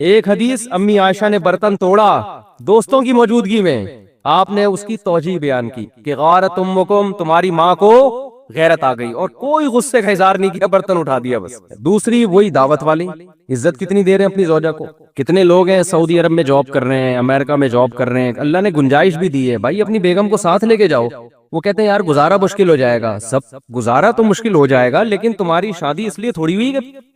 ایک حدیث، امی عائشہ نے برتن توڑا دوستوں کی موجودگی میں، آپ نے اس کی توجیہ بیان کی کہ غارت امکم، تمہاری ماں کو غیرت آ گئی، اور کوئی غصے کا اظہار نہیں کیا، برتن اٹھا دیا بس۔ دوسری وہی دعوت والی، عزت کتنی دے رہے ہیں اپنی زوجہ کو۔ کتنے لوگ ہیں سعودی عرب میں جاب کر رہے ہیں، امریکہ میں جاب کر رہے ہیں، اللہ نے گنجائش بھی دی ہے، بھائی اپنی بیگم کو ساتھ لے کے جاؤ۔ وہ کہتے ہیں یار گزارا مشکل ہو جائے گا، سب گزارا تو مشکل ہو جائے گا، لیکن تمہاری شادی اس لیے تھوڑی ہوئی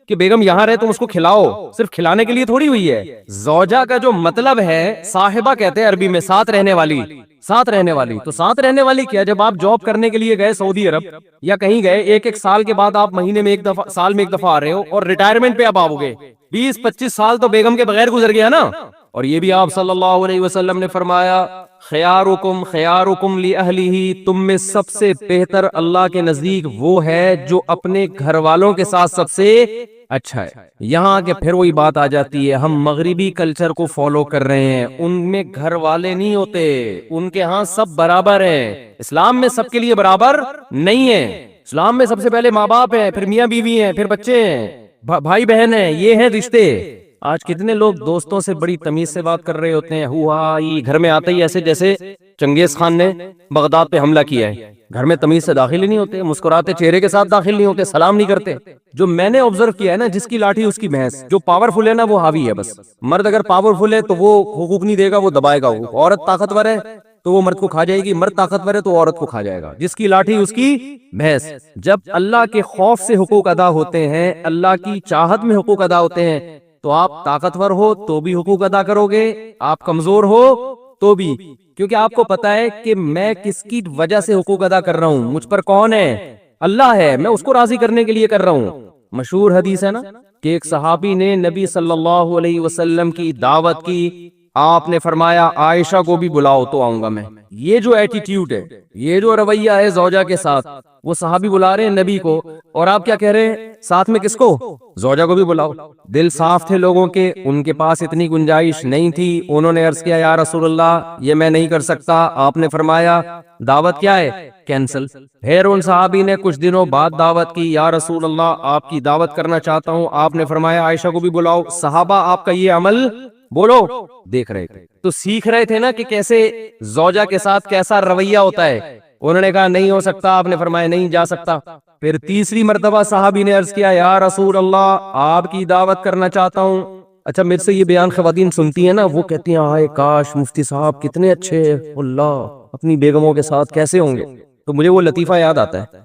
کہ بیگم یہاں رہے تم اس کو کھلاؤ، صرف کھلانے کے لیے تھوڑی ہوئی ہے۔ زوجہ کا جو مطلب ہے، صاحبہ کہتے ہیں عربی میں، ساتھ رہنے والی، ساتھ رہنے والی۔ تو ساتھ رہنے والی کیا، جب آپ جاب کرنے کے لیے گئے سعودی عرب یا کہیں گئے، ایک سال کے بعد آپ مہینے میں ایک دفعہ، سال میں ایک دفعہ آ رہے ہو، اور ریٹائرمنٹ پہ اب آؤ گے، 20-25 سال تو بیگم کے بغیر گزر گیا نا۔ اور یہ بھی آپ صلی اللہ علیہ وسلم نے فرمایا، خیارکم خیارکم لأہلہ، تم میں سب سے بہتر اللہ کے نزدیک وہ ہے جو اپنے گھر والوں کے ساتھ سب سے اچھا ہے۔ یہاں کے پھر وہی بات آ جاتی ہے، ہم مغربی کلچر کو فالو کر رہے ہیں، ان میں گھر والے نہیں ہوتے، ان کے ہاں سب برابر ہیں۔ اسلام میں سب کے لیے برابر نہیں ہے، اسلام میں سب سے پہلے ماں باپ ہیں، پھر میاں بیوی ہیں، پھر بچے ہیں، بھائی بہن ہیں، یہ ہیں رشتے۔ آج کتنے لوگ دوستوں سے بڑی تمیز سے بات کر رہے ہوتے ہیں، ہوا یہ گھر میں آتے ہی ایسے جیسے چنگیز خان نے بغداد پہ حملہ کیا ہے، گھر میں تمیز سے داخل ہی نہیں ہوتے، مسکراتے چہرے کے ساتھ داخل نہیں ہوتے، سلام نہیں کرتے۔ جو میں نے آبزرو کیا ہے نا، جس کی لاٹھی اس کی بھینس، جو پاورفل ہے نا وہ حاوی ہے بس۔ مرد اگر پاورفل ہے تو وہ حقوق نہیں دے گا، وہ دبائے گا۔ وہ عورت طاقتور ہے تو وہ مرد کو کھا جائے گی، مرد طاقتور ہے تو عورت کو کھا جائے گا، جس کی لاٹھی اس کی بھینس۔ جب اللہ کے خوف سے حقوق ادا ہوتے ہیں، اللہ کی چاہت میں حقوق ادا ہوتے ہیں، تو آپ طاقتور ہو تو بھی حقوق ادا کرو گے، آپ کمزور ہو تو بھی، کیونکہ آپ کو پتا ہے کہ میں کس کی وجہ سے حقوق ادا کر رہا ہوں، مجھ پر کون ہے، اللہ ہے، میں اس کو راضی کرنے کے لیے کر رہا ہوں۔ مشہور حدیث ہے نا کہ ایک صحابی نے نبی صلی اللہ علیہ وسلم کی دعوت کی، آپ نے فرمایا عائشہ کو بھی بلاؤ تو آؤں گا میں۔ یہ جو ایٹیٹیوڈ ہے، یہ جو رویہ ہے زوجہ کے ساتھ، وہ صحابی بلا رہے ہیں نبی کو، اور آپ کیا کہہ رہے ہیں ساتھ میں، کس کو، زوجہ کو بھی بلاؤ۔ دل صاف تھے لوگوں کے، ان کے پاس اتنی گنجائش نہیں تھی، انہوں نے عرض کیا یا رسول اللہ یہ میں نہیں کر سکتا، آپ نے فرمایا دعوت کیا ہے، کینسل۔ پھر ان صحابی نے کچھ دنوں بعد دعوت کی، یا رسول اللہ آپ کی دعوت کرنا چاہتا ہوں، آپ نے فرمایا عائشہ کو بھی بلاؤ۔ صحابہ آپ کا یہ عمل بولو دیکھ رہے تھے، تو سیکھ رہے تھے نا کہ کیسے زوجہ کے ساتھ کیسا رویہ ہوتا ہے۔ انہوں نے کہا نہیں ہو سکتا، آپ نے فرمایا نہیں جا سکتا۔ پھر تیسری مرتبہ صحابی نے عرض کیا یا رسول اللہ آپ کی دعوت کرنا چاہتا ہوں۔ اچھا میرے سے یہ بیان خواتین سنتی ہیں نا، وہ کہتی ہیں ہائے کاش مفتی صاحب کتنے اچھے، اللہ اپنی بیگموں کے ساتھ کیسے ہوں گے۔ تو مجھے وہ لطیفہ یاد آتا ہے،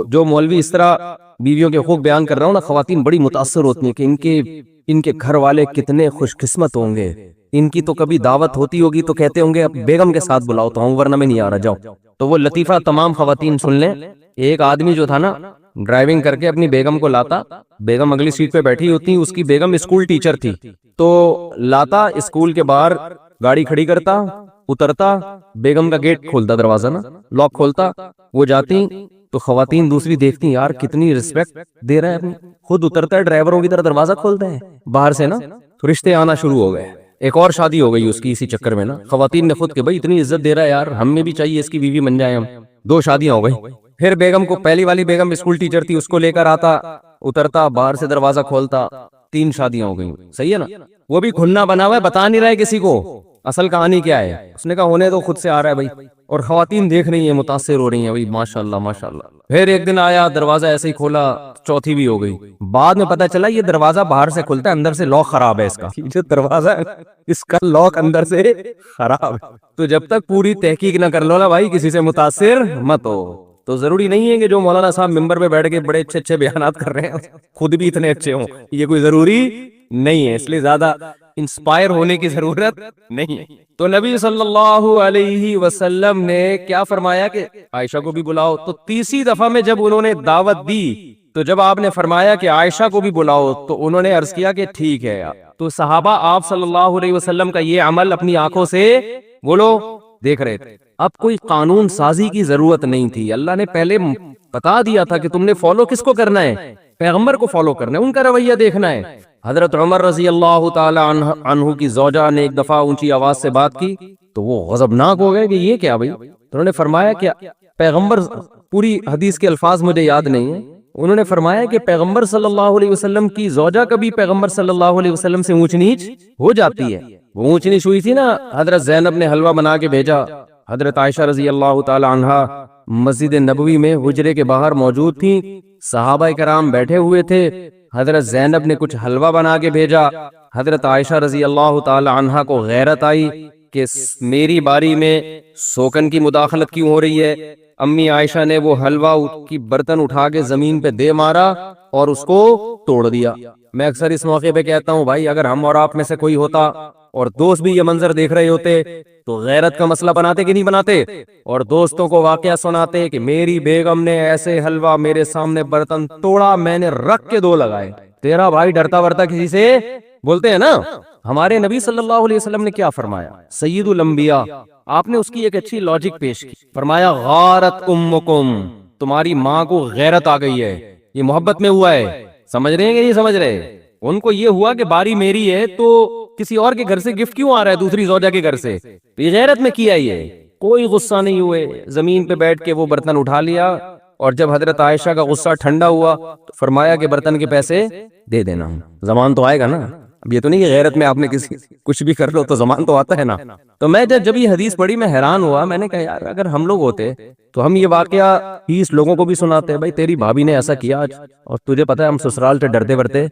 جو مولوی اس طرح بیویوں کے حقوق بیان کر رہا ہوں نا، خواتین بڑی متاثر ہوتی ہیں کہ ان کے گھر والے کتنے خوش قسمت ہوں گے، ان کی تو کبھی دعوت ہوتی ہوگی تو کہتے ہوں گے اب بیگم کے ساتھ بلاؤ تو ہوں، ورنہ میں نہیں آ رہا، جاؤ۔ تو وہ لطیفہ تمام خواتین سن لیں۔ ایک آدمی جو تھا نا، ڈرائیونگ کر کے اپنی بیگم کو لاتا، بیگم اگلی سیٹ پہ بیٹھی ہوتی، اس کی بیگم اسکول ٹیچر تھی، تو لاتا اسکول کے باہر گاڑی کھڑی کرتا، اترتا، بیگم کا گیٹ کھولتا، دروازہ نا لاک کھولتا، وہ جاتی تو خواتین دوسری دیکھتی یار کتنی رسپیکٹ دے رہا ہے اپنی، خود اترتا ہے ڈرائیوروں کی طرح دروازہ کھولتے ہیں باہر سے نا، تو رشتے آنا شروع ہو گئے۔ ایک اور شادی ہو گئی اس کی اسی چکر میں نا، خواتین نے خود کہ بھائی اتنی عزت دے رہا ہے یار، ہم میں بھی چاہیے اس کی بیوی بن جائیں ہم۔ 2 شادیاں ہو گئی۔ پھر بیگم کو، پہلی والی بیگم اسکول ٹیچر تھی، اس کو لے کر آتا، اترتا، باہر سے دروازہ کھولتا، 3 شادیاں ہو گئی۔ صحیح ہے نا، وہ بھی کھلنا بنا ہوا ہے، بتا نہیں رہا ہے کسی کو اصل کہانی کیا ہے، اس نے کہا ہونے تو خود سے آ رہا ہے بھائی، اور خواتین دیکھ رہی ہیں، متاثر ہو رہی ہیں بھائی، ماشاءاللہ ماشاءاللہ۔ پھر ایک دن آیا، دروازہ ایسے ہی کھولا، چوتھی بھی ہو گئی۔ بعد میں پتا چلا یہ دروازہ باہر سے کھلتا ہے، اندر سے لاک خراب ہے اس کا، جو دروازہ اس کا لاک اندر سے خراب ہے۔ تو جب تک پوری تحقیق نہ کر لو نا بھائی، کسی سے متاثر مت ہو۔ تو ضروری نہیں ہے کہ جو مولانا صاحب ممبر پہ بیٹھ کے بڑے اچھے اچھے بیانات کر رہے ہیں خود بھی اتنے اچھے ہوں، یہ کوئی ضروری نہیں ہے، اس لیے زیادہ انسپائر ہونے کی ضرورت نہیں ہے۔ تو نبی صلی اللہ علیہ وسلم نے کیا فرمایا کہ عائشہ کو بھی بلاؤ۔ تو تیسری دفعہ میں جب انہوں نے دعوت دی، تو جب آپ نے فرمایا کہ عائشہ کو بھی بلاؤ، تو انہوں نے عرض کیا کہ ٹھیک ہے۔ تو صحابہ آپ صلی اللہ علیہ وسلم کا یہ عمل اپنی آنکھوں سے بولو دیکھ رہے تھے۔ اب کوئی قانون سازی کی ضرورت نہیں تھی، اللہ نے پہلے بتا دیا تھا کہ تم نے فالو کس کو کرنا ہے، پیغمبر کو فالو کرنا ہے، ان کا رویہ دیکھنا ہے۔ حضرت عمر رضی اللہ تعالی عنہ کی زوجہ نے ایک دفعہ اونچی آواز سے بات کی تو وہ غضبناک ہو گئے کہ یہ کیا بھائی، تو انہوں نے فرمایا کہ پیغمبر، پوری حدیث کے الفاظ مجھے یاد نہیں ہیں، انہوں نے فرمایا کہ پیغمبر صلی اللہ علیہ وسلم کی زوجہ کبھی پیغمبر صلی اللہ علیہ وسلم سے اونچ نیچ ہو جاتی ہے. وہ اونچ نیچ ہوئی تھی نا، حضرت زینب نے حلوہ بنا کے بھیجا. حضرت عائشہ رضی اللہ تعالی عنہا مسجد نبوی میں حجرے کے باہر موجود تھیں، صحابہ کرام بیٹھے ہوئے تھے. حضرت زینب نے کچھ حلوہ بنا کے بھیجا. حضرت عائشہ رضی اللہ تعالی عنہا کو غیرت آئی کہ میری باری میں سوکن کی مداخلت کیوں ہو رہی ہے. امی عائشہ نے وہ حلوہ کی برتن اٹھا کے زمین پہ دے مارا اور اس کو توڑ دیا. میں اکثر اس موقع پہ کہتا ہوں بھائی، اگر ہم اور آپ میں سے کوئی ہوتا اور دوست بھی یہ منظر دیکھ رہے ہوتے تو غیرت کا مسئلہ بناتے کہ نہیں بناتے، اور دوستوں کو واقعہ سناتے کہ میری بیگم نے ایسے حلوہ میرے سامنے برتن توڑا، میں نے رکھ کے دو لگائے. تیرا بھائی ڈرتا ورتا کسی سے بولتے ہیں نا. ہمارے نبی صلی اللہ علیہ وسلم نے کیا فرمایا؟ سید الانبیاء، آپ نے اس کی ایک اچھی لاجک پیش کی. فرمایا غارت امکم، تمہاری ماں کو غیرت آ گئی ہے. یہ محبت میں ہوا ہے. سمجھ رہے ہیں کہ نہیں سمجھ رہے؟ ان کو یہ ہوا کہ باری میری ہے تو کسی اور کے گھر سے گفٹ کیوں آ رہا ہے دوسری زوجہ کے گھر سے. یہ غیرت میں کیا یہ. کوئی غصہ نہیں ہوئے، زمین پہ بیٹھ کے وہ برتن اٹھا لیا. اور جب حضرت عائشہ کا غصہ ٹھنڈا ہوا تو فرمایا کہ برتن کے پیسے دے دینا. زمان تو آئے گا نا. اب یہ تو نہیں کہ غیرت میں آپ نے کسی کچھ بھی کر لو تو زمان تو آتا ہے نا. تو میں جب یہ حدیث پڑھی میں حیران ہوا. میں نے کہا یار اگر ہم لوگ ہوتے تو ہم یہ واقعہ 30 لوگوں کو بھی سناتے. بھائی تیری بھابھی نے ایسا کیا آج، اور تجھے پتا ہے ہم سسرال سے ڈرتے ورتے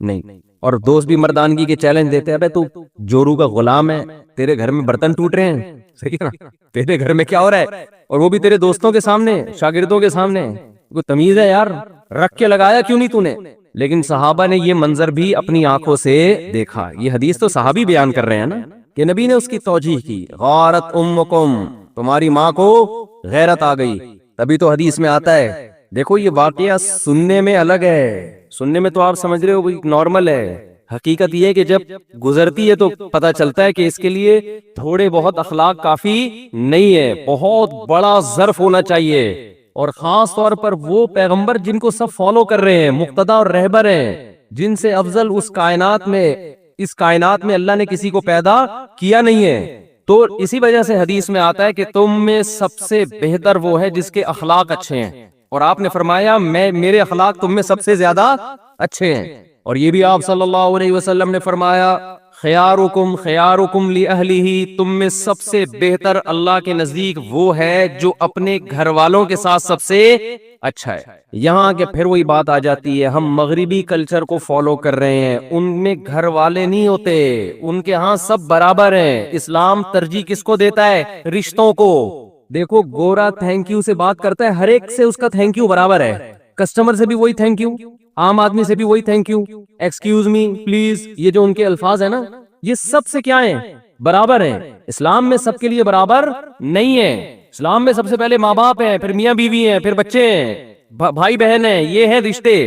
نہیں. اور دوست بھی مردانگی کے چیلنج دیتے ہیں، تو جورو کا غلام ہے، تیرے گھر میں برتن ٹوٹ رہے ہیں، صحیح ہے نا، تیرے گھر میں کیا ہو رہا ہے، اور وہ بھی تیرے دوستوں کے سامنے، شاگردوں کے سامنے. کوئی تمیز ہے یار؟ رکھ کے لگایا کیوں نہیں تو نے؟ لیکن صحابہ نے یہ منظر بھی اپنی آنکھوں سے دیکھا. یہ حدیث تو صحابی بیان کر رہے ہیں نا کہ نبی نے اس کی توجیح کی. غارت امکم، تمہاری ماں کو غیرت آ گئی. تبھی تو حدیث میں آتا ہے. دیکھو یہ واقعہ سننے میں الگ ہے، سننے میں تو آپ سمجھ رہے ہو نارمل ہے. حقیقت یہ ہے کہ جب گزرتی ہے تو پتا چلتا ہے کہ اس کے لیے تھوڑے بہت اخلاق کافی نہیں ہے، بہت بڑا ظرف ہونا چاہیے. اور خاص طور پر وہ پیغمبر جن کو سب فالو کر رہے ہیں، مقتدا اور رہبر ہیں، جن سے افضل اس کائنات میں اللہ نے کسی کو پیدا کیا نہیں ہے. تو اسی وجہ سے حدیث میں آتا ہے کہ تم میں سب سے بہتر وہ ہے جس کے اخلاق اچھے ہیں. اور آپ نے فرمایا میرے اخلاق تم میں سب سے زیادہ اچھے ہیں. اور یہ بھی آپ صلی اللہ علیہ وسلم نے فرمایا خیارکم خیارکم لأہلہ، تم میں سب سے بہتر اللہ کے نزدیک وہ ہے جو اپنے گھر والوں کے ساتھ سب سے اچھا ہے. یہاں کہ پھر وہی بات آ جاتی ہے، ہم مغربی کلچر کو فالو کر رہے ہیں، ان میں گھر والے نہیں ہوتے، ان کے ہاں سب برابر ہیں. اسلام ترجیح کس کو دیتا ہے؟ رشتوں کو. دیکھو گورا تھینک یو سے بات کرتا ہے، ہر ایک سے اس کا تھینک یو برابر ہے. کسٹمر سے بھی وہی تھینک یو، عام آدمی سے بھی وہی thank you, excuse me, please, یہ جو ان کے الفاظ ہیں نا، یہ سب سے کیا ہیں؟ برابر ہیں. اسلام میں سب کے لیے برابر نہیں ہے. اسلام میں سب سے پہلے ماں باپ ہیں، پھر میاں بیوی ہیں، پھر بچے ہیں، بھائی بہن ہیں، یہ ہیں رشتے.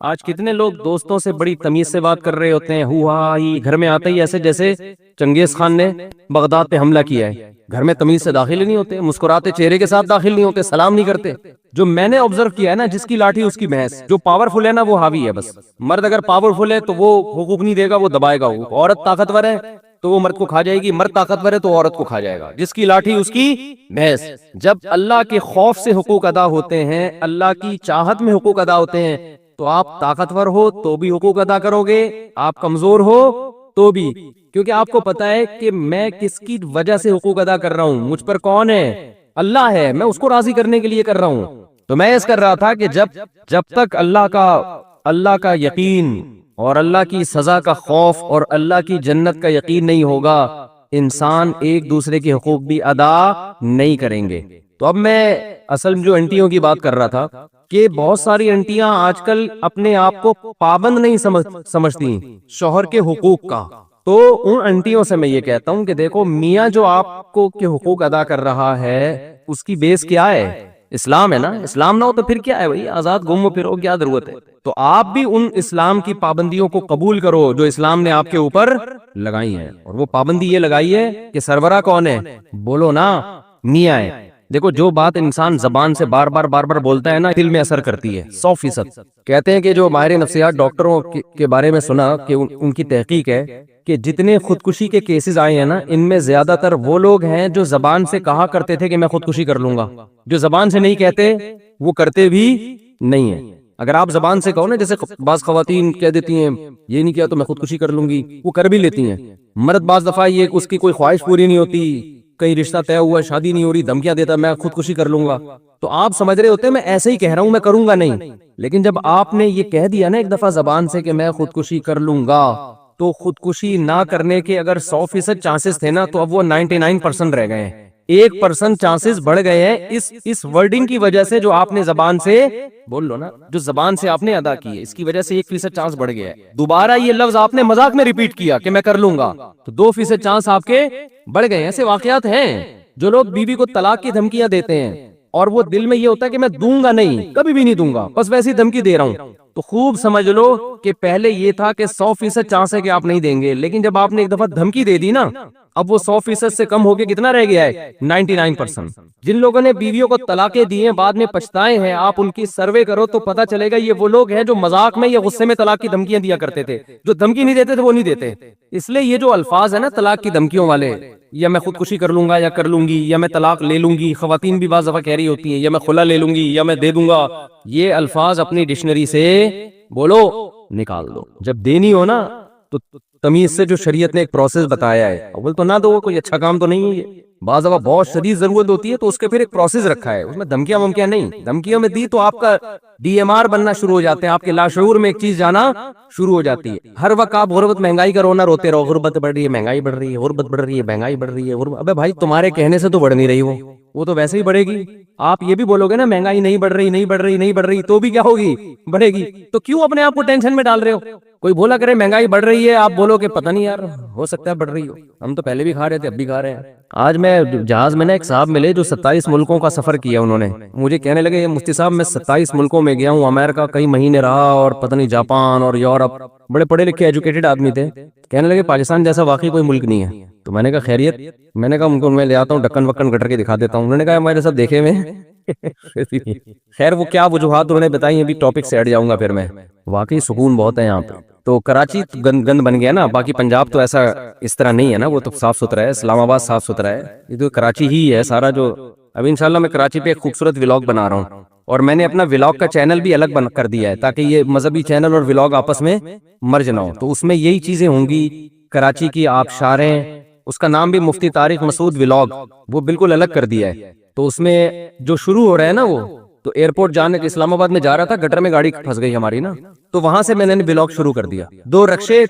آج کتنے لوگ دوستوں سے بڑی تمیز سے بات کر رہے ہوتے ہیں، گھر میں آتے ہی ایسے جیسے چنگیز خان نے بغداد پہ حملہ کیا ہے. گھر میں تمیز سے داخل ہی نہیں ہوتے، مسکراتے چہرے کے ساتھ داخل نہیں ہوتے، سلام نہیں کرتے. جو میں نے آبزرو کیا ہے نا، جس کی لاٹھی اس کی بھینس. جو پاورفل ہے نا وہ حاوی ہے. بس مرد اگر پاورفل ہے تو وہ حقوق نہیں دے گا، وہ دبائے گا. عورت طاقتور ہے تو وہ مرد کو کھا جائے گی، مرد طاقتور ہے تو عورت کو کھا جائے گا. جس کی لاٹھی اس کی بھینس. جب اللہ کے خوف سے حقوق ادا ہوتے ہیں، اللہ کی چاہت میں حقوق ادا ہوتے ہیں، تو آپ طاقتور ہو تو بھی حقوق ادا کرو گے، آپ کمزور ہو تو بھی. کیونکہ آپ کو پتا ہے کہ میں کس کی وجہ سے حقوق ادا کر رہا ہوں، مجھ پر کون ہے؟ اللہ ہے. میں اس کو راضی کرنے کے لیے کر رہا ہوں. تو میں اس کر رہا تھا کہ جب تک اللہ کا یقین اور اللہ کی سزا کا خوف اور اللہ کی جنت کا یقین نہیں ہوگا، انسان ایک دوسرے کے حقوق بھی ادا نہیں کریں گے. تو اب میں اصل جو انٹیوں کی بات کر رہا تھا کہ بہت ساری انٹیاں آج کل اپنے آپ کو پابند نہیں سمجھتی شوہر کے حقوق کا. تو ان انٹیوں سے میں یہ کہتا ہوں کہ دیکھو میاں جو آپ کو کے حقوق ادا کر رہا ہے اس کی بیس کیا ہے؟ اسلام ہے نا. اسلام نہ ہو تو پھر کیا ہے بھائی؟ آزاد گھومو پھرو، کیا ضرورت ہے؟ تو آپ بھی ان اسلام کی پابندیوں کو قبول کرو جو اسلام نے آپ کے اوپر لگائی ہیں. اور وہ پابندی یہ لگائی ہے کہ سربراہ کون ہے؟ بولو نا، میاں ہے. دیکھو جو بات انسان زبان سے بار بار بولتا ہے نا، دل میں اثر کرتی ہے 100%. کہتے ہیں کہ جو ماہر نفسیات ڈاکٹروں کے بارے میں سنا کہ ان کی تحقیق ہے کہ جتنے خودکشی کے کیسز آئے ہیں نا، ان میں زیادہ تر وہ لوگ ہیں جو زبان سے کہا کرتے تھے کہ میں خودکشی کر لوں گا. جو زبان سے نہیں کہتے وہ کرتے بھی نہیں ہیں. اگر آپ زبان سے کہو نا، جیسے بعض خواتین کہہ دیتی ہیں یہ نہیں کیا تو میں خودکشی کر لوں گی، وہ کر بھی لیتی ہیں. مرد بعض دفعہ یہ اس کی کوئی خواہش پوری نہیں ہوتی، کہیں رشتہ طے ہوا شادی نہیں ہو رہی، دھمکیاں دیتا میں خودکشی کر لوں گا، تو آپ سمجھ رہے ہوتے ہیں میں ایسے ہی کہہ رہا ہوں میں کروں گا نہیں. لیکن جب آپ نے یہ کہہ دیا نا ایک دفعہ زبان سے کہ میں خودکشی کر لوں گا، تو خودکشی نہ کرنے کے اگر 100% چانسز تھے نا، تو اب وہ 99% رہ گئے ہیں. 1% چانسز بڑھ گئے ہیں اس ورڈنگ کی وجہ سے جو آپ نے زبان سے بول لو نا، جو زبان سے آپ نے ادا کی ہے، اس کی وجہ سے 1% چانس بڑھ گیا ہے. دوبارہ یہ لفظ آپ نے مذاق میں ریپیٹ کیا کہ میں کر لوں گا، تو 2% چانس آپ کے بڑھ گئے ہیں. ایسے واقعات ہیں جو لوگ بیوی کو طلاق کی دھمکیاں دیتے ہیں اور وہ دل میں یہ ہوتا ہے کہ میں دوں گا نہیں، کبھی بھی نہیں دوں گا، بس ویسی دھمکی دے رہا ہوں. تو خوب سمجھ لو کہ پہلے یہ تھا کہ 100% چانس ہے کہ آپ نہیں دیں گے، لیکن جب آپ نے ایک دفعہ دھمکی دے دی نا، اب وہ 100% سے کم ہو کے کتنا رہ گیا ہے؟ 99%. جن لوگوں نے بیویوں کو طلاقیں دی ہیں بعد میں پچھتائے ہیں، آپ ان کی سروے کرو تو پتا چلے گا یہ وہ لوگ ہیں جو مذاق میں یا غصے میں طلاق کی دھمکیاں دیا کرتے تھے. جو دھمکی نہیں دیتے تھے وہ نہیں دیتے. اس لیے یہ جو الفاظ ہیں نا طلاق کی دھمکیوں والے، یا میں خودکشی کر لوں گا یا کر لوں گی، یا میں طلاق لے لوں گی، خواتین بھی بعض دفعہ کہہ رہی ہوتی ہیں یا میں خلا لے لوں گی یا میں دے دوں گا، یہ الفاظ اپنی ڈکشنری سے بولو نکال دو. جب دینی ہو نا تو تمیز سے جو شریعت نے ایک پروسیس بتایا ہے، اول تو نہ دو، کوئی اچھا کام تو نہیں ہے یہ. بعض دفعہ بہت شدید ضرورت ہوتی ہے تو اس کے پھر ایک پروسیس رکھا ہے، اس میں دھمکیاں ومکیاں نہیں. دھمکیوں میں دی تو آپ کا DMR بننا شروع ہو جاتے ہیں، آپ کے لاشعور میں ایک چیز جانا شروع ہو جاتی ہے. ہر وقت آپ غربت مہنگائی کا رونا روتے رہو، غربت بڑھ رہی ہے، مہنگائی بڑھ رہی ہے، غربت بڑھ رہی ہے، مہنگائی بڑھ رہی ہے. ابے بھائی تمہارے کہنے سے تو بڑھ نہیں رہی، وہ تو ویسے ہی بڑھے گی. آپ یہ بھی بولو گے نا مہنگائی نہیں بڑھ رہی نہیں بڑھ رہی نہیں بڑھ رہی، تو بھی کیا ہوگی؟ بڑھے گی. تو کیوں اپنے آپ کو ٹینشن میں ڈال رہے ہو؟ کوئی بولا کرے مہنگائی بڑھ رہی ہے، آپ بولو کہ پتہ نہیں یار ہو سکتا ہے بڑھ رہی ہو، ہم تو پہلے بھی کھا رہے تھے اب بھی کھا رہے ہیں. آج میں جہاز میں نا ایک صاحب ملے جو 27 ملکوں کا سفر کیا انہوں نے. مجھے کہنے لگے مفتی صاحب میں 27 ملکوں میں گیا ہوں، امریکہ کئی مہینے رہا اور پتہ نہیں جاپان اور یورپ. بڑے پڑھے لکھے ایجوکیٹڈ آدمی تھے. کہنے لگے پاکستان جیسا واقعی کوئی ملک نہیں ہے. تو میں نے کہا خیریت؟ میں نے کہا ان کو میں لے آتا ہوں ڈکن وکن گٹر کے دکھا دیتا ہوں. انہوں نے کہا ہمارے سب دیکھے ہوئے. خیر وہ کیا وجوہات انہوں نے بتائی، ابھی ٹاپک سے ہٹ جاؤں گا. پھر میں واقعی سکون بہت ہے یہاں پہ. تو کراچی گند بن گیا نا، باقی پنجاب تو ایسا اس طرح نہیں ہے نا، وہ تو صاف ستھرا ہے. اسلام آباد صاف ستھرا ہے، یہ تو کراچی ہی ہے سارا. جو ابھی انشاءاللہ میں کراچی پہ ایک خوبصورت ولاگ بنا رہا ہوں، اور میں نے اپنا ولاگ کا چینل بھی الگ بن کر دیا ہے تاکہ یہ مذہبی چینل اور ولاگ آپس میں مرج نہ ہو. تو اس میں یہی چیزیں ہوں گی، کراچی کی آبشاریں، اس کا نام بھی مفتی طارق مسعود ولاگ، وہ بالکل الگ کر دیا ہے. تو اس میں جو شروع ہو رہا ہے نا، وہ تو ایئرپورٹ جانے کے اسلام آباد میں جا رہا تھا، گٹر میں گاڑی پھنس گئی ہماری نا، تو وہاں سے میں نے ولاگ شروع کر دیا. 2 رکشے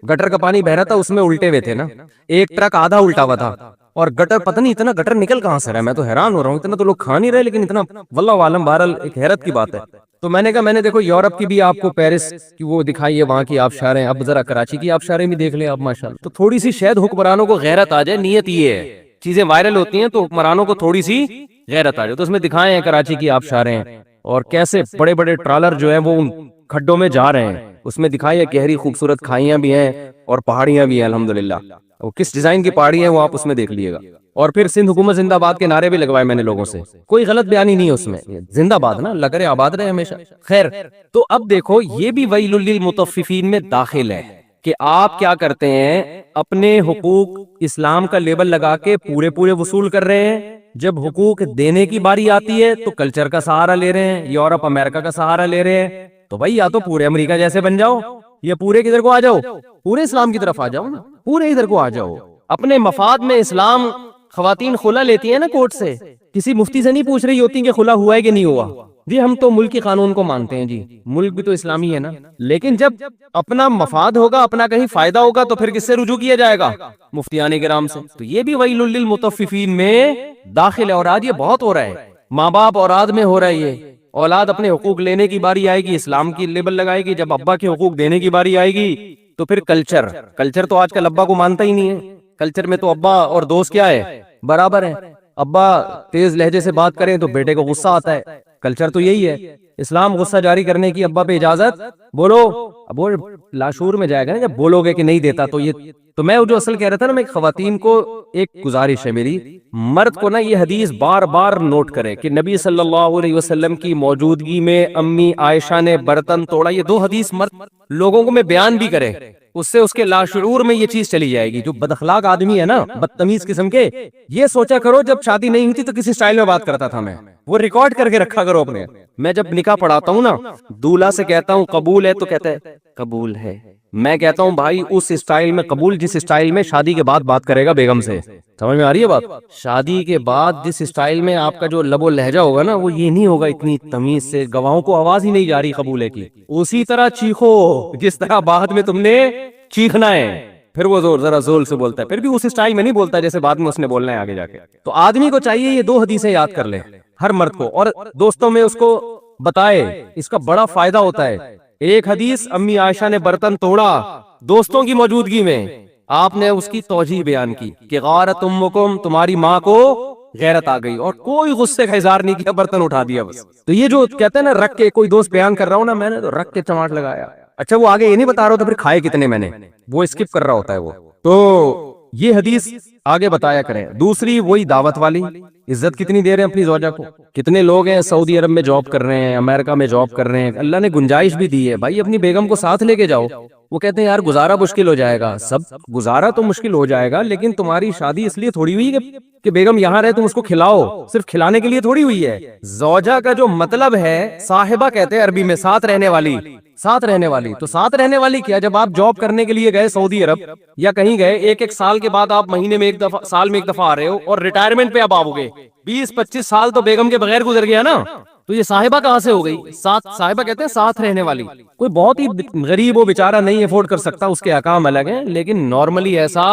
گٹر کا پانی بہ رہا تھا، اس میں الٹے ہوئے تھے نا، ایک ٹرک آدھا الٹا ہوا تھا، اور گٹر پتہ نہیں اتنا گٹر نکل کہاں سے رہا ہے. میں تو حیران ہو رہا ہوں، اتنا تو لوگ کھا نہیں رہے لیکن اتنا واللہ عالم. بہرحال ایک حیرت کی بات ہے. تو میں نے کہا میں نے دیکھو یورپ کی بھی آپ کو پیرس کی وہ دکھائی ہے، وہاں کی آبشاریں، اب ذرا کراچی کی آبشاریں بھی دیکھ لیں آپ ماشاءاللہ. تو تھوڑی سی شاید حکمرانوں کو غیرت آ جائے، نیت یہ ہے. چیزیں وائرل ہوتی ہیں تو حکمرانوں کو تھوڑی سی غیرت آ جائے. تو اس میں دکھائے ہیں کراچی کی آبشاریں، اور کیسے بڑے بڑے ٹرالر جو ہیں وہ ان کھڈوں میں جا رہے ہیں. اس میں دکھائی ہے گہری خوبصورت کھائیاں بھی ہیں اور پہاڑیاں بھی ہیں الحمدللہ. وہ کس ڈیزائن کی پہاڑی ہیں وہ آپ اس میں دیکھ لیے گا. اور پھر سندھ حکومت زندہ باد کے نعرے بھی لگوائے میں نے لوگوں سے. کوئی غلط بیانی نہیں ہے اس میں، زندہ باد نا، لگ رہے آباد رہے ہمیشہ. خیر تو اب دیکھو یہ بھی ویل للمطففین میں داخل ہے کہ آپ کیا کرتے ہیں، اپنے حقوق اسلام کا لیبل لگا کے پورے پورے وصول کر رہے ہیں. جب حقوق دینے کی باری آتی ہے تو کلچر کا سہارا لے رہے ہیں، یورپ امریکہ کا سہارا لے رہے ہیں. تو بھائی یا تو پورے امریکہ جیسے بن جاؤ، یا پورے کدھر کو آ جاؤ، پورے اسلام کی طرف آ جاؤ نا، پورے ادھر کو آ جاؤ. اپنے مفاد میں اسلام، خواتین خلا لیتی ہیں نا کورٹ سے، کسی مفتی سے نہیں پوچھ رہی ہوتی کہ خلا ہوا ہے کہ نہیں ہوا. جی ہم تو ملک کے قانون کو مانتے ہیں، جی ملک بھی تو اسلامی ہے نا. لیکن جب اپنا مفاد ہوگا، اپنا کہیں فائدہ ہوگا تو پھر کس سے رجوع کیا جائے گا؟ مفتیان کرام سے. تو یہ بھی ویل للمطففین میں داخل ہے. اور آج یہ بہت ہو رہا ہے، ماں باپ اولاد میں ہو رہا ہے. یہ اولاد اپنے حقوق لینے کی باری آئے گی، اسلام کی لیبل لگائے گی. جب ابا کے حقوق دینے کی باری آئے گی تو پھر کلچر تو آج کل ابا کو مانتا ہی نہیں ہے. کلچر میں تو ابا اور دوست کیا ہے، برابر ہے. ابا تیز لہجے سے بات کریں تو بیٹے کو غصہ آتا ہے. کلچر تو یہی ہے. اسلام غصہ جاری کرنے کی ابا پہ اجازت، بولو. اب وہ لاشعور میں جائے گا نا جب بولو گے کہ نہیں دیتا. تو یہ تو میں جو اصل کہہ رہا تھا نا، میں خواتین کو ایک گزارش ہے میری، مرد کو نا یہ حدیث بار بار نوٹ کرے کہ نبی صلی اللہ علیہ وسلم کی موجودگی میں امی عائشہ نے برتن توڑا. یہ 2 حدیث مرد لوگوں کو میں بیان بھی کرے، اس سے اس کے لاشعور میں یہ چیز چلی جائے گی. جو بد اخلاق آدمی ہے نا، بدتمیز قسم کے، یہ سوچا کرو جب شادی نہیں ہوتی تو کسی سٹائل میں بات کرتا تھا میں، وہ ریکارڈ کر کے رکھا کرو اپنے. میں جب نکاح نکاح پڑھاتا ہوں نا, دولہا سے کہتا ہوں قبول ہے تو کہتا ہے قبول ہے. میں کہتا ہوں بھائی اس اسٹائل میں قبول جس اسٹائل میں شادی کے بعد بات کرے گا بیگم سے. سمجھ میں آ رہی ہے بات؟ شادی کے بعد جس اسٹائل میں آپ کا جو لب و لہجہ ہوگا نا, وہ یہ نہیں ہوگا اتنی تمیز سے, گواہوں کو آواز ہی نہیں جا رہی قبول ہے کی. اسی طرح چیخو جس طرح بعد میں تم نے چیخنا ہے. پھر وہ ذرا زور سے بولتا ہے, پھر بھی اس اسٹائل میں نہیں بولتا جیسے بعد میں اس نے بولنا ہے آگے جا کے. تو آدمی کو چاہیے یہ 2 حدیثیں یاد کر لے, ہر مرد کو, اور دوستوں میں اس کو بتائے, اس کا بڑا فائدہ ہوتا ہے. ایک حدیث, امی عائشہ نے برتن توڑا دوستوں کی موجودگی میں, آپ نے اس کی توجیہ بیان کی کہ غارت امکم, تمہاری ماں کو غیرت آ گئی, اور کوئی غصے کا اظہار نہیں کیا, برتن اٹھا دیا بس. تو یہ جو کہتے ہیں نا رکھ کے, کوئی دوست بیان کر رہا ہوں نا میں نے تو رکھ کے چماٹ لگایا, اچھا وہ آگے یہ نہیں بتا رہا ہوتا پھر کھائے کتنے میں نے, وہ اسکپ کر رہا ہوتا ہے وہ. تو یہ حدیث آگے بتایا کریں. دوسری وہی دعوت والی, عزت کتنی دے رہے ہیں اپنی زوجہ کو. کتنے لوگ ہیں سعودی عرب میں جاب کر رہے ہیں, امریکہ میں جاب کر رہے ہیں, اللہ نے گنجائش بھی دی ہے, بھائی اپنی بیگم کو ساتھ لے کے جاؤ. وہ کہتے ہیں یار گزارا مشکل ہو جائے گا. سب گزارا تو مشکل ہو جائے گا, لیکن تمہاری شادی اس لیے تھوڑی ہوئی کہ بیگم یہاں رہے تم اس کو کھلاؤ, صرف کھلانے کے لیے تھوڑی ہوئی ہے. زوجہ کا جو مطلب ہے, صاحبہ کہتے ہیں عربی میں, ساتھ رہنے والی, ساتھ رہنے والی. تو ساتھ رہنے والی کیا, جب آپ جاب کرنے کے لیے گئے سعودی عرب یا کہیں گئے, ایک سال کے بعد آپ مہینے میں ایک دفعہ, سال میں ایک دفعہ آ رہے ہو, اور ریٹائرمنٹ پہ اب آؤ گے, 20-25 سال تو بیگم کے بغیر گزر گیا نا, تو یہ صاحبہ کہاں سے ہو گئی؟ ساتھ, صاحبہ کہتے ہیں ساتھ رہنے والی. کوئی بہت ہی غریب ہو بیچارہ نہیں افورڈ کر سکتا, اس کے احکام الگ ہیں, لیکن نارملی ایسا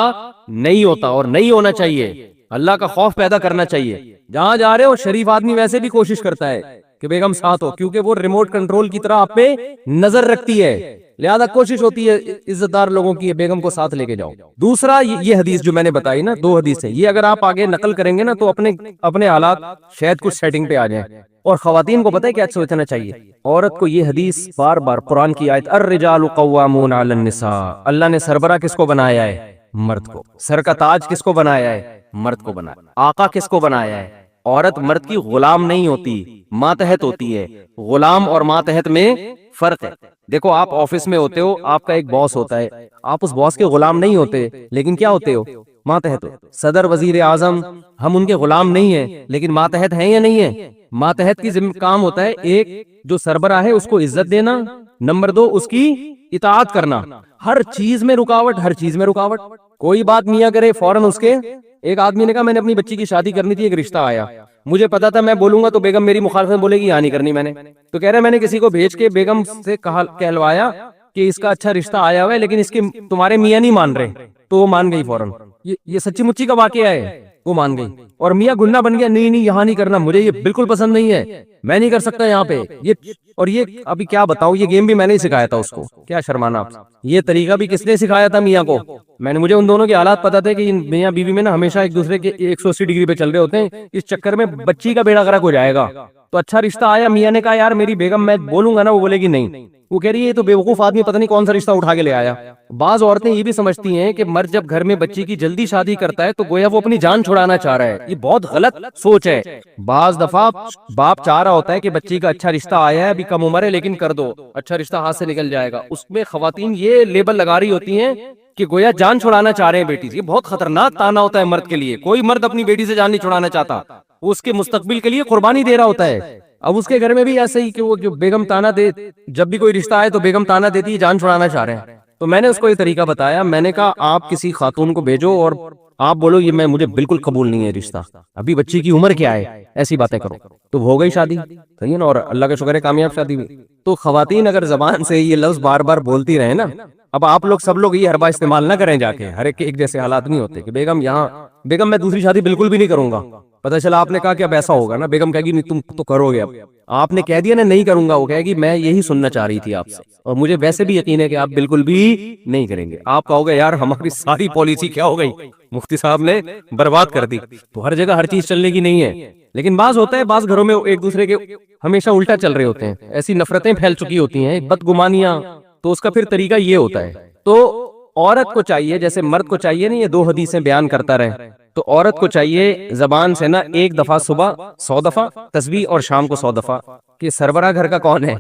نہیں ہوتا اور نہیں ہونا چاہیے. اللہ کا خوف پیدا کرنا چاہیے. جہاں جا رہے ہو شریف آدمی ویسے بھی کوشش کرتا ہے کہ بیگم ساتھ ہو, کیونکہ وہ ریموٹ کنٹرول کی طرح آپ پہ نظر رکھتی ہے, لہذا کوشش ہوتی ہے عزت دار لوگوں کی بیگم کو ساتھ لے کے جاؤ. دوسرا یہ حدیث جو میں نے بتائی نا, 2 حدیثیں, یہ اگر آپ آگے نقل کریں گے نا تو اپنے حالات شاید کچھ سیٹنگ پہ آ جائیں. اور خواتین کو پتہ ہے کیا سوچنا چاہیے, عورت کو یہ حدیث بار بار, قرآن کی آیت الرجال قوامون علی النساء, اللہ نے سربراہ کس کو بنایا ہے؟ مرد کو. سر کا تاج کس کو بنایا ہے؟ مرد کو بنایا. آقا کس کو بنایا ہے؟ عورت مرد کی غلام نہیں ہوتی, ماتحت ہوتی ہے. غلام اور ماتحت میں فرق ہے. دیکھو آپ آفس میں ہوتے ہو, آپ کا ایک باس ہوتا ہے, آپ اس باس کے غلام نہیں ہوتے, لیکن کیا ہوتے ہو؟ ماتحت ہو. صدر, وزیر اعظم, ہم ان کے غلام نہیں ہیں, لیکن ماتحت ہیں یا نہیں ہیں؟ ماتحت کی کام ہوتا ہے, ایک جو سربراہ ہے اس کو عزت دینا, نمبر 2 اس کی اطاعت کرنا, ہر چیز میں رکاوٹ, ہر چیز میں رکاوٹ. کوئی بات میاں کرے فوراً اس کے, ایک آدمی نے کہا میں نے اپنی بچی کی شادی کرنی تھی, ایک رشتہ آیا, مجھے پتا تھا میں بولوں گا تو بیگم میری مخالفت بولے گی, یہاں نہیں کرنی میں نے. تو کہہ رہے میں نے کسی کو بھیج کے بیگم سے کہلوایا کہ اس کا اچھا رشتہ آیا ہوا ہے, لیکن اس کے تمہارے میاں نہیں مان رہے, تو وہ مان گئی فوراً. یہ سچی مچی کا واقعہ ہے, وہ مان گئی. اور میاں گننا بن گیا, نہیں یہاں نہیں کرنا, مجھے یہ بالکل پسند نہیں ہے, میں نہیں کر سکتا یہاں پہ. یہ ابھی کیا بتاؤں, یہ گیم بھی میں نے سکھایا تھا اس کو, کیا شرمانا آپ. یہ طریقہ بھی کس نے سکھایا تھا؟ میاں کو. مجھے ان دونوں کے حالات پتا تھے کہ میاں بیوی میں نا ہمیشہ ایک دوسرے کے 180 ڈگری پہ چل رہے ہوتے ہیں, اس چکر میں بچی کا بیڑا غرق ہو جائے گا. تو اچھا رشتہ آیا, میاں نے کہا یار میری بیگم, میں بولوں گا نا وہ بولے گی نہیں. وہ کہہ رہی ہے یہ تو بیوقوف آدمی پتہ نہیں کون سا رشتہ اٹھا کے لے آیا. بعض عورتیں یہ بھی سمجھتی ہیں کہ مرد جب گھر میں بچی کی جلدی شادی کرتا ہے تو گویا وہ اپنی جان چھڑانا چاہ رہا ہے. یہ بہت غلط سوچ ہے. بعض دفعہ باپ چاہ رہا ہوتا ہے کہ بچی کا اچھا رشتہ آیا ہے, ابھی کم عمر ہے, لیکن کر دو, اچھا رشتہ ہاتھ سے نکل جائے گا. اس میں خواتین یہ لیبل لگا رہی ہوتی ہیں کہ گویا جان چھڑانا چاہ رہے ہیں بیٹی سے. یہ بہت خطرناک تانا ہوتا ہے مرد کے لیے. کوئی مرد اپنی بیٹی سے جان نہیں چھڑانا چاہتا, وہ اس کے مستقبل کے لیے قربانی دے رہا ہوتا ہے. اب اس کے گھر میں بھی ایسے ہی کہ وہ جو بیگم تانا دے, جب بھی کوئی رشتہ آئے تو بیگم تانا دیتی ہے جان چھڑانا چاہ رہے ہیں. تو میں نے اس کو یہ طریقہ بتایا, میں نے کہا آپ کسی خاتون کو بھیجو اور آپ بولو یہ مجھے بالکل قبول نہیں ہے رشتہ, ابھی بچی کی عمر کیا ہے, ایسی باتیں کرو. تو ہو گئی شادی, صحیح ہے نا, اور اللہ کا شکر ہے کامیاب شادی ہوئی. تو خواتین اگر زبان سے یہ لفظ بار بار بولتی رہے نا, اب آپ لوگ سب لوگ یہ حربہ استعمال نہ کریں جا کے, ہر ایک جیسے حالات نہیں ہوتے کہ بیگم یہاں, بیگم میں دوسری شادی بالکل بھی نہیں کروں گا. پتہ چلا آپ نے کہا کہ اب ایسا ہوگا نا, بیگم کہے گی نہیں تم تو کرو گے, اب آپ نے کہہ دیا نا نہیں کروں گا, وہ کہے گی میں یہی سننا چاہ رہی تھی آپ سے, اور مجھے ویسے بھی یقین ہے کہ آپ بالکل بھی نہیں کریں گے. آپ کہو گے یار ہماری ساری پالیسی کیا ہو گئی, مفتی صاحب نے برباد کر دی. تو ہر جگہ ہر چیز چلنے کی نہیں ہے, لیکن بعض ہوتا ہے بعض گھروں میں ایک دوسرے کے ہمیشہ الٹا چل رہے ہوتے ہیں, ایسی نفرتیں پھیل چکی ہوتی ہیں, بدگمانیاں. تو اس کا پھر طریقہ یہ ہوتا ہے. تو عورت کو چاہیے جیسے مرد کو چاہیے نا یہ 2 حدیثیں بیان کرتا رہے, تو عورت کو چاہیے زبان سے نا 1 دفعہ صبح 100 دفعہ تسبیح اور شام کو 100 دفعہ کہ سربراہ گھر کا کون ہے؟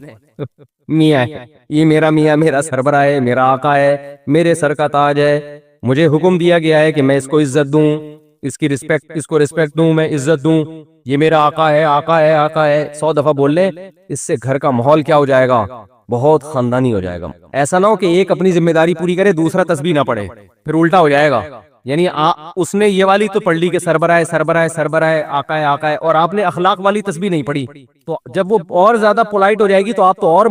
میاں ہے. یہ میرا میاں میرا سربراہ ہے, میرا آقا ہے, میرے سر کا تاج ہے, مجھے حکم دیا گیا ہے کہ میں اس کو عزت دوں, اس کی رسپیکٹ، اس کو رسپیکٹ دوں، میں عزت دوں، یہ میرا آقا ہے، آقا ہے، آقا ہے، 100 دفعہ بول لیں، اس سے گھر کا ماحول کیا ہو جائے گا؟ بہت خاندانی ہو جائے گا۔ ایسا نہ ہو کہ ایک اپنی ذمہ داری پوری کرے، دوسرا تسبیح نہ پڑھے، پھر الٹا ہو جائے گا۔ یعنی اس نے یہ والی تو پڑھ لی کہ سربراہ سربراہ سربراہ، آقا ہے آقا ہے، اور آپ نے اخلاق والی تسبیح نہیں پڑھی، تو جب وہ اور زیادہ پولائٹ ہو جائے گی تو آپ تو اور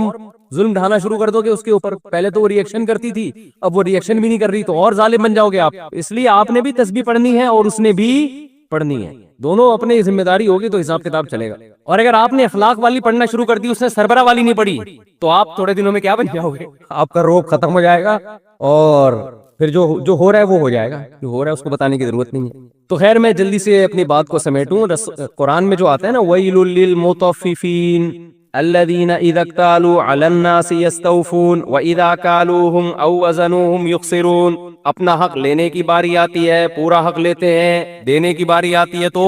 ظلم ڈھانا شروع کر دو گے اس کے اوپر۔ پہلے تو وہ ریئیکشن کرتی تھی، اب وہ ریئیکشن بھی نہیں کر رہی، تو اور ظالم بن جاؤ گے آپ۔ اس لیے آپ نے بھی تسبیح پڑھنی ہے اور اس نے بھی پڑھنی ہے، دونوں اپنے ذمہ داری ہوگی تو حساب کتاب چلے گا۔ اور اگر آپ نے اخلاق والی پڑھنا شروع کر دی، اس نے سربراہ والی نہیں پڑھی، تو آپ تھوڑے دنوں میں کیا بن جاؤ گے؟ آپ کا روب ختم ہو جائے گا، اور پھر جو ہو رہا ہے وہ ہو جائے گا، جو ہو رہا ہے اس کو بتانے کی ضرورت نہیں ہے۔ تو خیر میں جلدی سے اپنی بات کو سمیٹوں۔ قرآن میں جو آتا ہے نا، وَيْلٌ لِّلْمُطَفِّفِينَ الَّذِينَ إِذَا اكْتَالُوا عَلَى النَّاسِ يَسْتَوْفُونَ وَإِذَا كَالُوهُمْ أَوْ وَزَنُوهُمْ يُخْسِرُونَ۔ اپنا حق لینے کی باری آتی ہے، پورا حق لیتے ہیں، دینے کی باری آتی ہے تو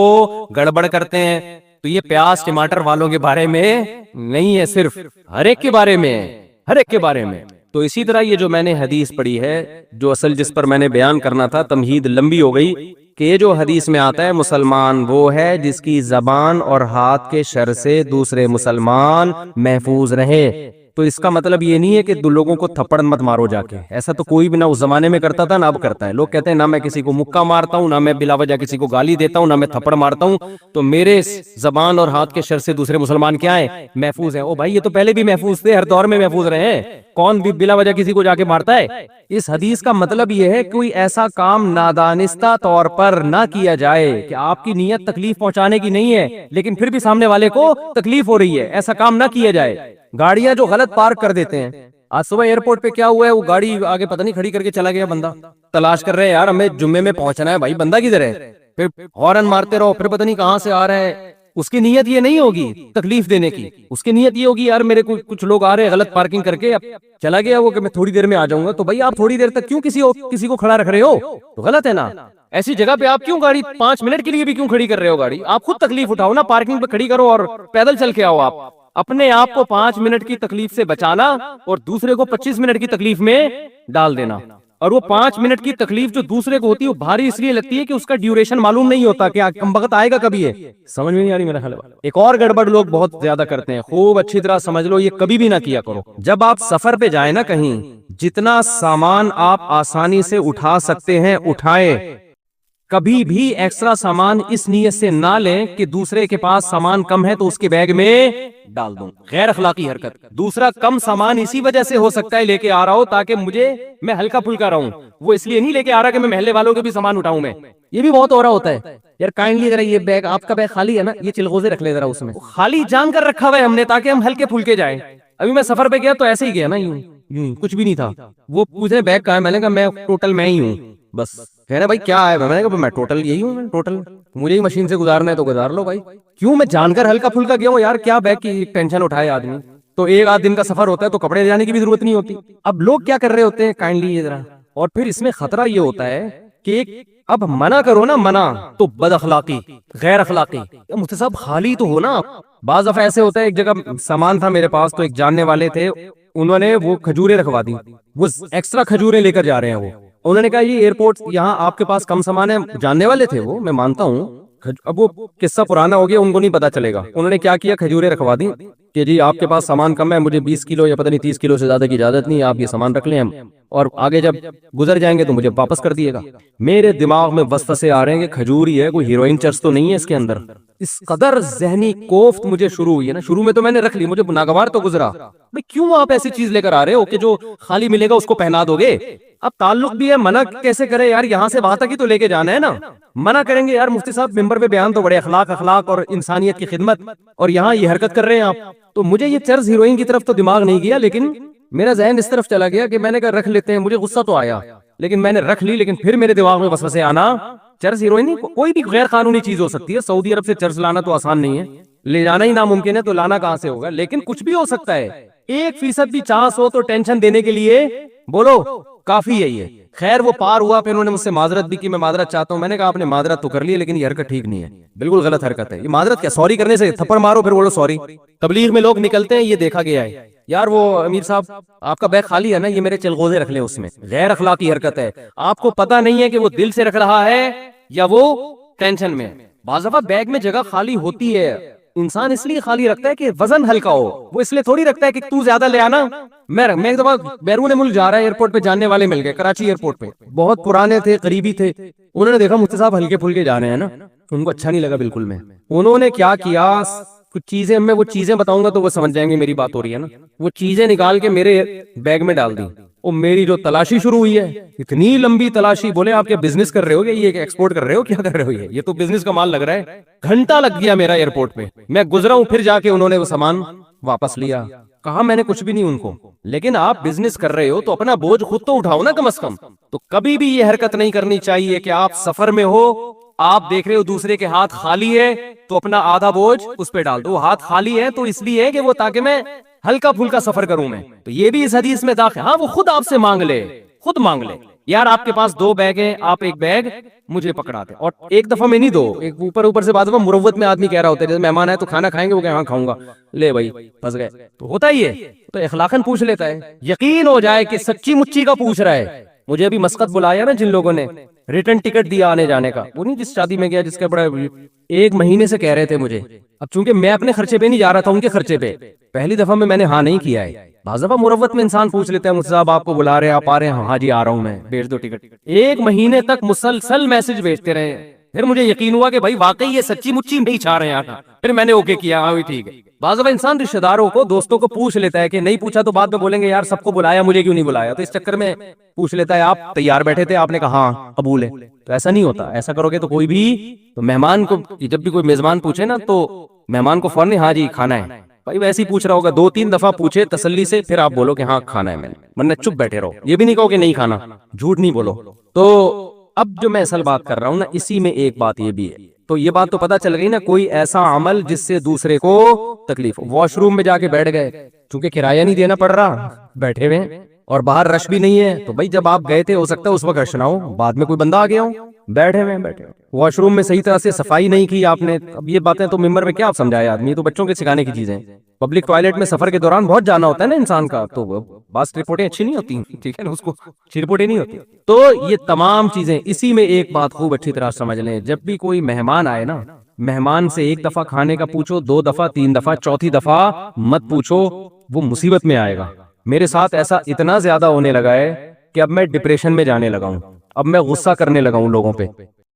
گڑبڑ کرتے ہیں۔ تو یہ پیاز ٹماٹر والوں کے بارے میں نہیں ہے، صرف ہر ایک کے بارے میں ہے، ہر ایک کے بارے میں۔ تو اسی طرح یہ جو میں نے حدیث پڑھی ہے، جو اصل جس پر میں نے بیان کرنا تھا، تمہید لمبی ہو گئی، کہ یہ جو حدیث میں آتا ہے مسلمان وہ ہے جس کی زبان اور ہاتھ کے شر سے دوسرے مسلمان محفوظ رہے۔ تو اس کا مطلب یہ نہیں ہے کہ دو لوگوں کو تھپڑ مت مارو جا کے، ایسا تو کوئی بھی نہ اس زمانے میں کرتا تھا نہ اب کرتا ہے۔ لوگ کہتے ہیں نہ میں کسی کو مکہ مارتا ہوں، نہ میں بلا وجہ کسی کو گالی دیتا ہوں، نہ میں تھپڑ مارتا ہوں، تو میرے زبان اور ہاتھ کے شر سے دوسرے مسلمان کیا ہیں؟ محفوظ ہیں۔ او بھائی یہ تو پہلے بھی محفوظ تھے، ہر دور میں محفوظ رہے ہیں، کون بھی بلا وجہ کسی کو جا کے مارتا ہے؟ اس حدیث کا مطلب یہ ہے کوئی ایسا کام نادانستہ طور پر نہ کیا جائے کہ آپ کی نیت تکلیف پہنچانے کی نہیں ہے لیکن پھر بھی سامنے والے کو تکلیف ہو رہی ہے، ایسا کام نہ کیا جائے۔ گاڑیاں جو غلط پارک کر دیتے ہیں، آج صبح ایئرپورٹ پہ کیا ہوا ہے، وہ گاڑی آگے پتہ نہیں کھڑی کر کے چلا گیا بندہ، تلاش کر رہے ہیں یار ہمیں جمعے میں پہنچنا ہے، بھائی بندہ کدھر ہے؟ پھر ہارن مارتے رہو، پھر پتہ نہیں کہاں سے آ رہا ہے۔ اس کی نیت یہ نہیں ہوگی تکلیف دینے کی، اس کی نیت یہ ہوگی یار میرے کچھ لوگ آ رہے ہیں غلط پارکنگ کر کے، اب چلا گیا وہ کہ میں تھوڑی دیر میں آ جاؤں گا۔ تو بھائی آپ تھوڑی دیر تک کیوں کسی کو کھڑا رکھ رہے ہو؟ تو غلط ہے نا، ایسی جگہ پہ آپ کیوں گاڑی 5 منٹ کے لیے بھی کیوں کھڑی کر رہے ہو گاڑی؟ آپ خود تکلیف اٹھاؤ نا، پارکنگ پہ کھڑی کرو اور پیدل چل کے آؤ۔ آپ اپنے آپ کو 5 منٹ کی تکلیف سے بچانا اور دوسرے کو 25 منٹ کی تکلیف میں ڈال دینا، اور وہ 5 منٹ کی تکلیف جو دوسرے کو ہوتی ہے وہ بھاری اس لیے لگتی ہے کہ اس کا ڈیوریشن معلوم نہیں ہوتا کہ کم وقت آئے گا کبھی ہے، سمجھ میں نہیں آ رہی میرا خیال ہے۔ ایک اور گڑبڑ لوگ بہت زیادہ کرتے ہیں، خوب اچھی طرح سمجھ لو، یہ کبھی بھی نہ کیا کرو۔ جب آپ سفر پہ جائیں نا کہیں، جتنا سامان آپ آسانی سے اٹھا سکتے ہیں اٹھائیں، کبھی بھی ایکسٹرا سامان اس نیت سے نہ لیں کہ دوسرے کے پاس سامان کم ہے تو اس کے بیگ میں ڈال دوں، غیر اخلاقی حرکت۔ دوسرا کم سامان اسی وجہ سے ہو سکتا ہے لے کے آ رہا ہو تاکہ میں ہلکا پھلکا رہوں، وہ اس لیے نہیں لے کے آ رہا کہ میں محلے والوں کے بھی سامان اٹھاؤں۔ میں یہ بھی بہت ہو رہا ہوتا ہے، یار کائنڈلی ذرا یہ بیگ، آپ کا بیگ خالی ہے نا، یہ چلغوزے رکھ لے ذرا اس میں، خالی جان کر رکھا ہوا ہے ہم نے تاکہ ہم ہلکے پھلکے جائیں۔ ابھی میں سفر پہ گیا تو ایسے ہی گیا نا، یوں کچھ بھی نہیں تھا، وہ پوچھے بیگ کہاں ہے، میں نے کہا میں ٹوٹل میں ہی ہوں، بس کہہ رہے بھائی کیا ہے، میں نے کہا میں ٹوٹل یہی ہوں، ٹوٹل مجھے ہی مشین سے گزارنا ہے تو گزار لو بھائی، کیوں میں جان کر ہلکا پھلکا گیا ہوں یار، کیا بیگ کی ٹینشن اٹھائے آدمی، تو ایک آدھ دن کا سفر ہوتا ہے تو کپڑے لے جانے کی بھی ضرورت نہیں ہوتی۔ اب لوگ کیا کر رہے ہوتے ہیں کائنڈلی یہ ذرا، اور پھر اس میں خطرہ یہ ہوتا ہے کہ اب منع کرو نا، منع تو بد اخلاقی، غیر اخلاقی، مفتی صاحب خالی تو ہو نا۔ بعض دفعہ ایسے ہوتا ہے، ایک جگہ سامان تھا میرے پاس تو ایک جاننے والے تھے، انہوں نے وہ کھجوریں رکھوا دی، وہ ایکسٹرا کھجوریں لے کر جا رہے ہیں، وہ انہوں نے کہا یہ ایئرپورٹ یہاں آپ کے پاس کم سامان ہے، جاننے والے تھے وہ، میں مانتا ہوں، اب وہ قصہ پرانا ہو گیا، ان کو نہیں پتا چلے گا، انہوں نے کیا کیا، کھجوریں رکھوا دی کہ جی آپ کے پاس سامان کم ہے، مجھے 20 کلو یا پتہ نہیں 30 کلو سے زیادہ کی اجازت نہیں ہے، آپ یہ سامان رکھ لیں، اور آگے جب گزر جائیں گے تو مجھے واپس کر دیے گا۔ میرے دماغ میں وسوسے آ رہے ہیں کہ کھجور ہی ہے، کوئی ہیروئن چرس تو نہیں ہے اس کے اندر، اس قدر ذہنی کوفت مجھے شروع ہوئی ہے نا، شروع میں تو میں نے رکھ لی، مجھے ناگوار تو گزرا، بھئی کیوں آپ ایسی چیز لے کر آ رہے ہو کہ جو خالی ملے گا اس کو پہنا دو گے؟ اب تعلق بھی ہے، منع کیسے کرے یار، یہاں سے وہاں تک ہی تو لے کے جانا ہے نا، منع کریں گے یار مفتی صاحب ممبر پہ بیان تو بڑے اخلاق اور انسانیت کی خدمت، اور یہاں یہ حرکت کر رہے ہیں آپ۔ تو مجھے یہ چرس ہیروئن کی طرف تو دماغ نہیں گیا، لیکن میرا ذہن اس طرف چلا گیا کہ میں نے کہا رکھ لیتے ہیں، مجھے غصہ تو آیا لیکن میں نے رکھ لی، لیکن پھر میرے دماغ میں وسوسے آنا، چرس ہیروئن کوئی بھی غیر قانونی چیز ہو سکتی ہے، سعودی عرب سے چرس لانا تو آسان نہیں ہے، لے جانا ہی ناممکن ہے، تو لانا کہاں سے ہوگا، لیکن کچھ بھی ہو سکتا ہے، 1% بھی چانس ہو تو ٹینشن دینے کے لیے بولو کافی ہے یہ۔ خیر وہ پار ہوا، پھر انہوں نے مجھ سے معذرت بھی کی، میں معذرت چاہتا ہوں، میں نے کہا آپ نے معذرت تو کر لی لیکن یہ حرکت ٹھیک نہیں ہے، بالکل غلط حرکت ہے، یہ معذرت کیا، سوری کرنے سے تھپڑ مارو پھر بولو سوری۔ تبلیغ میں لوگ نکلتے ہیں، یہ دیکھا گیا ہے یار، وہ امیر صاحب آپ کا بیگ خالی ہے نا، یہ میرے چلغوزے رکھ لیں اس میں، غیر اخلاقی حرکت ہے، آپ کو پتہ نہیں ہے کہ وہ دل سے رکھ رہا ہے یا وہ ٹینشن میں. بعض دفعہ بیگ میں جگہ خالی ہوتی ہے, انسان اس لیے خالی رکھتا ہے کہ وزن ہلکا ہو, وہ اس لیے تھوڑی رکھتا ہے کہ تو زیادہ لے آنا. میں ایک دفعہ بیرون ملک جا رہا ہے, ایئرپورٹ پہ جانے والے مل گئے, کراچی ایئرپورٹ پہ, بہت پرانے تھے, قریبی تھے. انہوں نے دیکھا مفتی صاحب ہلکے پھلکے جا رہے ہیں نا, ان کو اچھا نہیں لگا بالکل. میں انہوں نے کیا کیا, کچھ چیزیں, میں وہ چیزیں بتاؤں گا تو وہ سمجھ جائیں گے میری بات ہو رہی ہے نا, وہ چیزیں نکال کے میرے بیگ میں ڈال دی. اور میری جو تلاشی شروع ہوئی ہے, اتنی لمبی تلاشی. بولے آپ کیا بزنس کر رہے ہو, یہ ایکسپورٹ کر رہے ہو, کیا کر رہے ہو, یہ تو بزنس کا مال لگ رہا ہے. گھنٹہ لگ گیا میرا ایئرپورٹ پہ, میں گزرا ہوں, پھر جا کے انہوں نے وہ سامان واپس لیا. کہا میں نے کچھ بھی نہیں ان کو, لیکن آپ بزنس کر رہے ہو تو اپنا بوجھ خود تو اٹھاؤ نا کم از کم. تو کبھی بھی یہ حرکت نہیں کرنی چاہیے کہ آپ سفر میں ہو, آپ دیکھ رہے ہو دوسرے کے ہاتھ خالی ہے تو اپنا آدھا بوجھ اس پہ ڈال دو. وہ ہاتھ خالی ہے تو اس لیے کہ وہ تاکہ میں ہلکا پھلکا سفر کروں میں, تو یہ بھی اس حدیث میں داخل. ہاں وہ خود آپ سے مانگ لے, خود مانگ لے, یار آپ کے پاس 2 بیگ ہیں, آپ ایک بیگ مجھے پکڑا دیں. اور ایک دفعہ میں نہیں, دو, ایک اوپر سے. بعد میں مروت میں آدمی کہہ رہا ہوتا ہے, جیسے مہمان ہے تو کھانا کھائیں گے, وہ کہ ہاں کھاؤں گا, لے بھائی پھنس گئے. تو ہوتا ہی ہے, تو اخلاقاً پوچھ لیتا ہے, یقین ہو جائے کہ سچی مچی کا پوچھ رہا ہے. مجھے ابھی مسقط بلایا نا جن لوگوں نے, ریٹرن ٹکٹ دیا آنے جانے کا, وہ نہیں جس شادی میں گیا جس کے بڑا 1 مہینے سے کہہ رہے تھے مجھے. اب چونکہ میں اپنے خرچے پہ نہیں جا رہا تھا, ان کے خرچے پہ, پہلی دفعہ میں نے ہاں نہیں کیا ہے. بعض دفعہ مروت میں انسان پوچھ لیتا ہے, مجھ سے صاحب آپ کو بلا رہے ہیں, آپ آ رہے ہیں, ہاں جی آ رہا ہوں میں, بھیج دو ٹکٹ. 1 مہینے تک مسلسل میسج بھیجتے رہے. پھر مجھے یقین ہوا کہ بھائی واقعی یہ سچی مچی نہیں چاہ رہے ہیں, پھر میں نے اوکے کیا, ہاں ٹھیک ہے. بعض دفعہ انسان رشتہ داروں کو, دوستوں کو پوچھ لیتا ہے کہ نہیں پوچھا تو بعد میں بولیں گے یار سب کو بلایا مجھے کیوں نہیں بلایا, تو اس چکر میں پوچھ لیتا ہے. آپ تیار بیٹھے تھے, آپ نے کہا ہاں قبول ہے, تو ایسا نہیں ہوتا. ایسا کرو گے تو کوئی بھی, تو مہمان کو جب بھی کوئی میزبان پوچھے نا تو مہمان کو فوراً ہاں جی کھانا ہے. بھائی ویسے ہی پوچھ رہا ہوگا, 2-3 دفعہ پوچھے تسلی سے, پھر آپ بولو کہ ہاں کھانا ہے میں نے, ورنہ چپ بیٹھے رہو. یہ بھی نہیں کہو کہ نہیں کھانا, جھوٹ نہیں بولو. تو اب جو میں اصل بات کر رہا ہوں نا, اسی میں ایک بات یہ بھی ہے. تو یہ بات تو پتا چل گئی نا, کوئی ایسا عمل جس سے دوسرے کو تکلیف ہو. واش روم میں جا کے بیٹھ گئے, چونکہ کرایہ نہیں دینا پڑ رہا, بیٹھے ہوئے ہیں, اور باہر رش بھی نہیں ہے, تو بھائی جب آپ گئے تھے ہو سکتا ہے اس وقت رش نہ ہو, بعد میں کوئی بندہ آ گیا ہو, بیٹھے ہوئے. واش روم میں صحیح طرح سے صفائی نہیں کی آپ نے. اب یہ باتیں تو ممبر میں کیا آپ سمجھائے آدمی, تو بچوں کے سکھانے کی چیزیں. پبلک ٹوائلٹ میں سفر کے دوران بہت جانا ہوتا ہے نا انسان کا, تو بعض رپورٹیں اچھی نہیں ہوتی, ٹھیک ہے نا, اس کو اچھی رپورٹیں نہیں ہوتی. تو یہ تمام چیزیں, اسی میں ایک بات خوب اچھی طرح سمجھ لیں, جب بھی کوئی مہمان آئے نا, مہمان سے 1 دفعہ کھانے کا پوچھو, 2 دفعہ, 3 دفعہ, 4تھی دفعہ مت پوچھو, وہ مصیبت میں آئے گا. میرے ساتھ ایسا اتنا زیادہ ہونے لگا ہے کہ اب میں ڈپریشن میں جانے لگا ہوں, اب میں غصہ کرنے لگا ہوں لوگوں پہ.